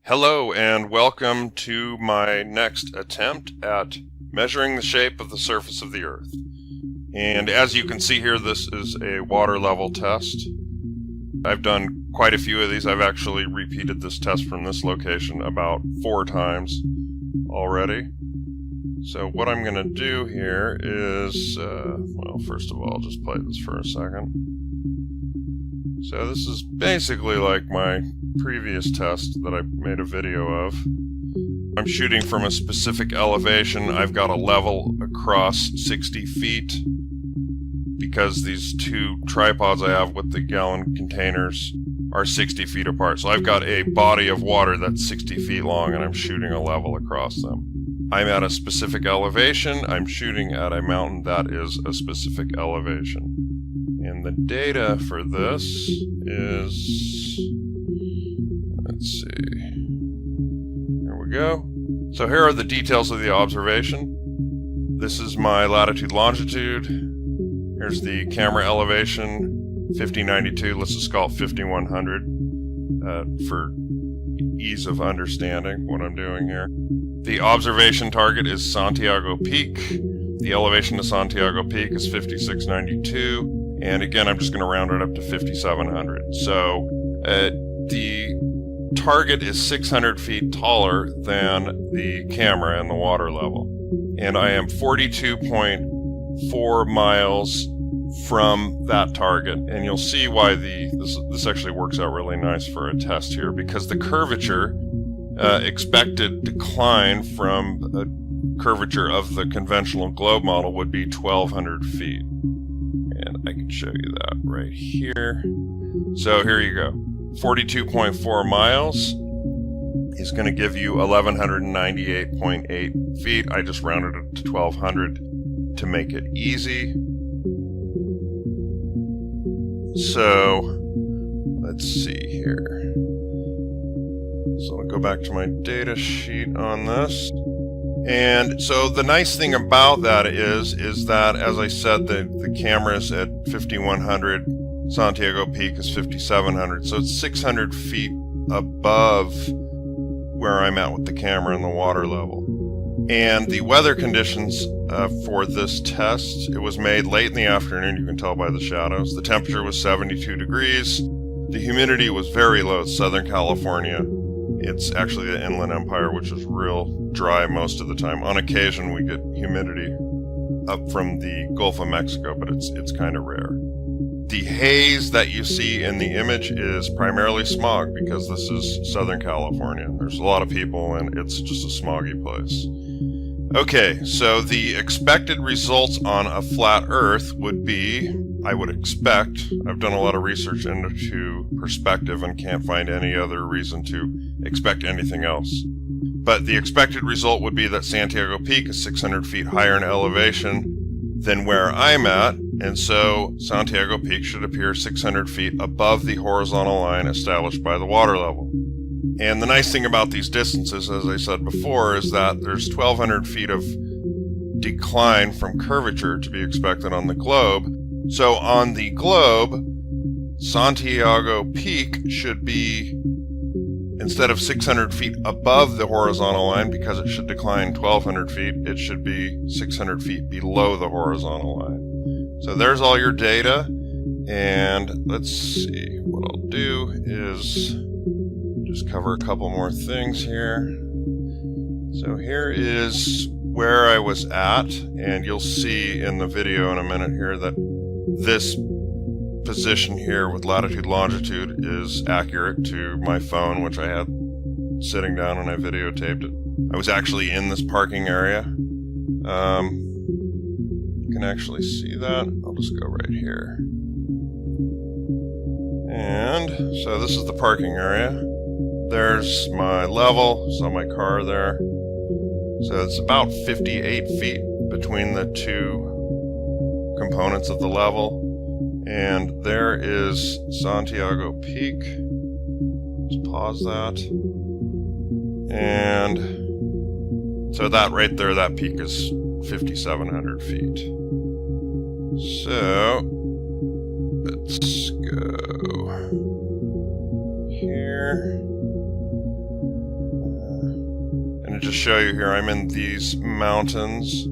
Hello and welcome to my next attempt at measuring the shape of the surface of the Earth. And as you can see here, this is a water level test. I've done quite a few of these. I've actually repeated this test from this location about 4 times already. So what I'm going to do here is, well, first of all, I'll just play this for a second. So this is basically like my previous test that I made a video of. I'm shooting from a specific elevation. I've got a level across 60 feet because these 2 tripods I have with the gallon containers are 60 feet apart. So I've got a body of water that's 60 feet long and I'm shooting a level across them. I'm at a specific elevation. I'm shooting at a mountain that is a specific elevation. And the data for this is, let's see, here we go. So here are the details of the observation. This is my latitude, longitude. Here's the camera elevation, 5092. Let's just call it 5100 for ease of understanding what I'm doing here. The observation target is Santiago Peak. The elevation to Santiago Peak is 5692. And again, I'm just going to round it up to 5,700. So the target is 600 feet taller than the camera and the water level. And I am 42.4 miles from that target. And you'll see why this actually works out really nice for a test here, because the curvature, expected decline from a curvature of the conventional globe model would be 1,200 feet. And I can show you that right here. So here you go. 42.4 miles is going to give you 1,198.8 feet. I just rounded it to 1,200 to make it easy. So let's see here. So I'll go back to my data sheet on this. And so the nice thing about that is that, as I said, the camera's at 5,100, Santiago Peak is 5,700, so it's 600 feet above where I'm at with the camera and the water level. And the weather conditions for this test, it was made late in the afternoon, you can tell by the shadows. The temperature was 72 degrees. The humidity was very low. It's Southern California. It's actually the Inland Empire, which is real dry most of the time. On occasion, we get humidity up from the Gulf of Mexico, but it's kind of rare. The haze that you see in the image is primarily smog because this is Southern California. There's a lot of people and it's just a smoggy place. Okay, so the expected results on a flat Earth would be, I would expect, I've done a lot of research into perspective and can't find any other reason to expect anything else. But the expected result would be that Santiago Peak is 600 feet higher in elevation than where I'm at, and so Santiago Peak should appear 600 feet above the horizontal line established by the water level. And the nice thing about these distances, as I said before, is that there's 1,200 feet of decline from curvature to be expected on the globe. So on the globe, Santiago Peak should be, instead of 600 feet above the horizontal line, because it should decline 1,200 feet, it should be 600 feet below the horizontal line. So there's all your data, and let's see, what I'll do is just cover a couple more things here. So here is where I was at, and you'll see in the video in a minute here that this position here with latitude longitude is accurate to my phone, which I had sitting down and I videotaped it. I was actually in this parking area. You can actually see that. I'll just go right here. And so this is the parking area. There's my level, so my car there. So it's about 58 feet between the 2 components of the level. And there is Santiago Peak. Let's pause that. And so that right there, that peak is 5,700 feet. So let's go here. to just show you here, I'm in these mountains.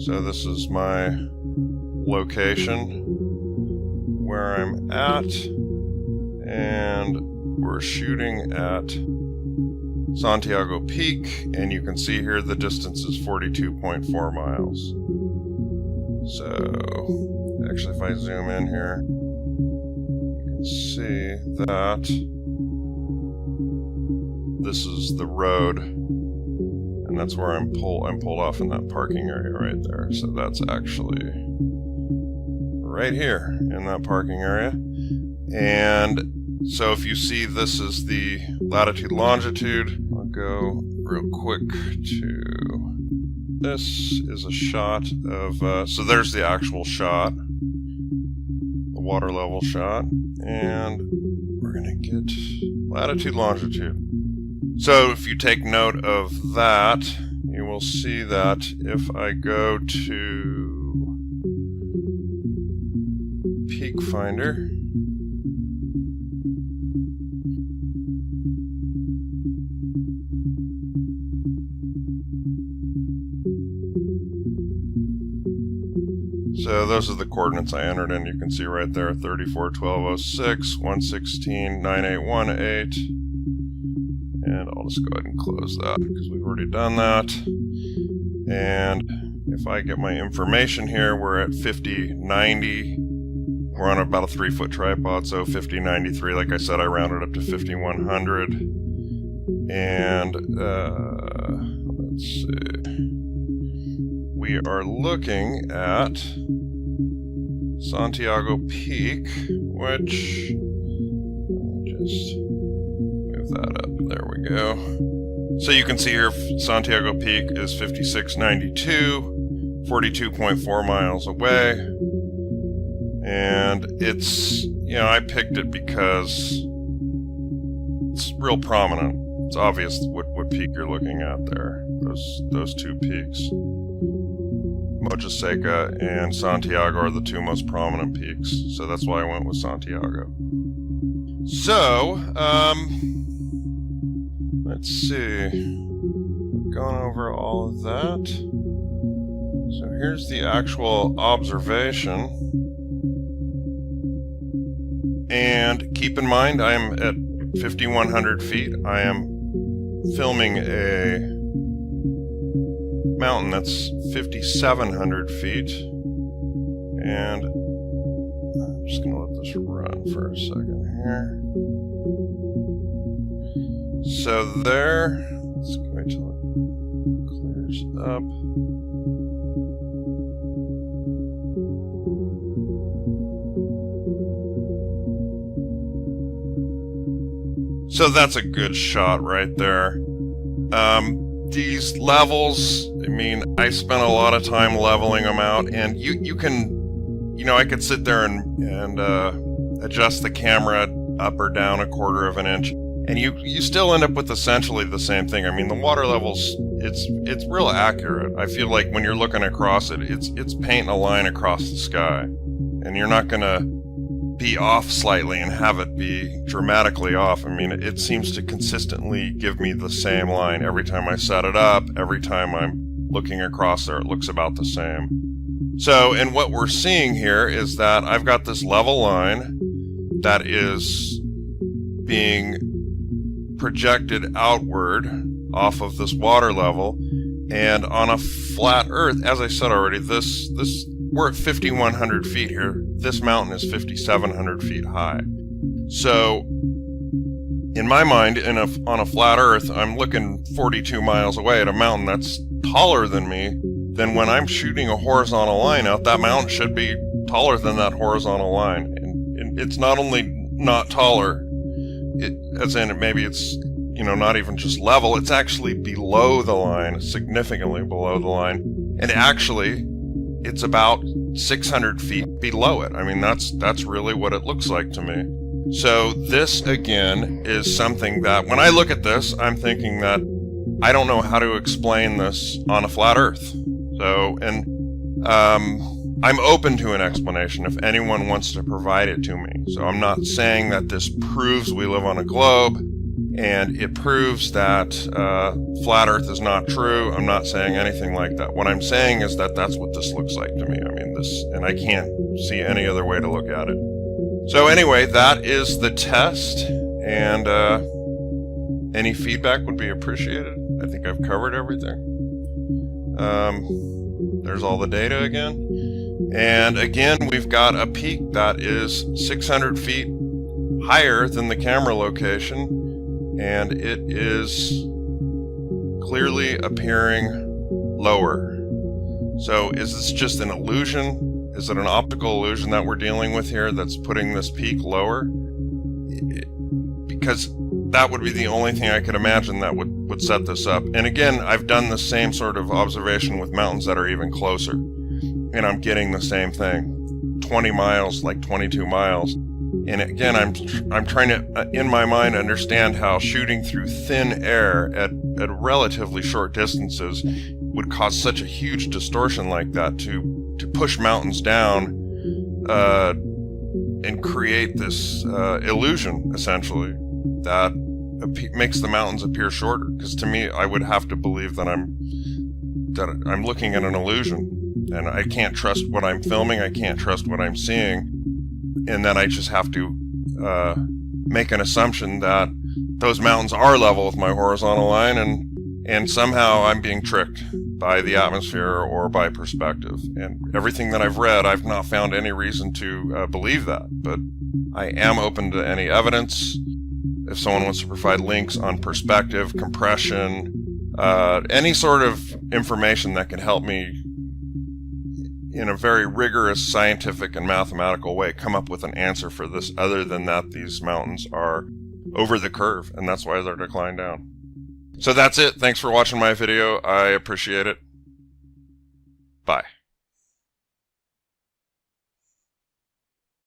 So this is my location where I'm at, and we're shooting at Santiago Peak, and you can see here the distance is 42.4 miles. So actually, if I zoom in here, you can see that this is the road, and that's where I'm pulled off in that parking area right there. So that's actually right here in that parking area. And so if you see, this is the latitude, longitude. I'll go real quick to, this is a shot of, so there's the actual shot, the water level shot, and we're gonna get latitude, longitude. So if you take note of that, you will see that if I go to Peak Finder, so those are the coordinates I entered in. You can see right there, 341206, 116, 9818. And I'll just go ahead and close that because we've already done that. And if I get my information here, we're at 5090. We're on about a 3-foot tripod, so 5093. Like I said, I rounded up to 5100. And let's see. We are looking at Santiago Peak, which, just move that up. There we go. So you can see here Santiago Peak is 5692, 42.4 miles away. And it's, you know, I picked it because it's real prominent. It's obvious what peak you're looking at there. Those two peaks. Moja Seca and Santiago are the two most prominent peaks. So that's why I went with Santiago. So, let's see. I've gone over all of that. So here's the actual observation. And keep in mind, I'm at 5,100 feet. I am filming a mountain that's 5,700 feet. And I'm just going to let this run for a second here. So there, let's wait till it clears up. So that's a good shot right there. These levels, I mean, I spent a lot of time leveling them out, and you can, you know, I could sit there and adjust the camera up or down a quarter of an inch, and you still end up with essentially the same thing. I mean, the water levels, it's real accurate. I feel like when you're looking across it, it's painting a line across the sky, and you're not gonna be off slightly and have it be dramatically off. I mean, it seems to consistently give me the same line every time I set it up. Every time I'm looking across there, it looks about the same. So, and what we're seeing here is that I've got this level line that is being projected outward off of this water level, and on a flat earth, as I said already, this we're at 5,100 feet here. This mountain is 5,700 feet high. So, in my mind, on a flat earth, I'm looking 42 miles away at a mountain that's taller than me. Then when I'm shooting a horizontal line out, that mountain should be taller than that horizontal line. And it's not only not taller, as in maybe it's, you know, not even just level, it's actually below the line, significantly below the line. And actually, it's about 600 feet below it. I mean, that's really what it looks like to me. So this, again, is something that when I look at this, I'm thinking that I don't know how to explain this on a flat earth. So, and I'm open to an explanation if anyone wants to provide it to me. So I'm not saying that this proves we live on a globe. and it proves that flat Earth is not true. I'm not saying anything like that. What I'm saying is that that's what this looks like to me. I mean, and I can't see any other way to look at it. So anyway, that is the test, and any feedback would be appreciated. I think I've covered everything. There's all the data again. And again, we've got a peak that is 600 feet higher than the camera location, and it is clearly appearing lower. So is this just an illusion? Is it an optical illusion that we're dealing with here that's putting this peak lower? Because that would be the only thing I could imagine that would set this up. And again, I've done the same sort of observation with mountains that are even closer, and I'm getting the same thing. 20 miles, like 22 miles. And again, I'm trying to, in my mind, understand how shooting through thin air at relatively short distances would cause such a huge distortion like that to push mountains down and create this illusion, essentially, that makes the mountains appear shorter. Because to me, I would have to believe that I'm looking at an illusion, and I can't trust what I'm filming. I can't trust what I'm seeing. And then I just have to make an assumption that those mountains are level with my horizontal line, and somehow I'm being tricked by the atmosphere or by perspective. And everything that I've read, I've not found any reason to believe that. But I am open to any evidence. If someone wants to provide links on perspective, compression, any sort of information that can help me in a very rigorous scientific and mathematical way come up with an answer for this, other than that these mountains are over the curve and that's why they're declined down. So that's it. Thanks for watching my video. I appreciate it. Bye.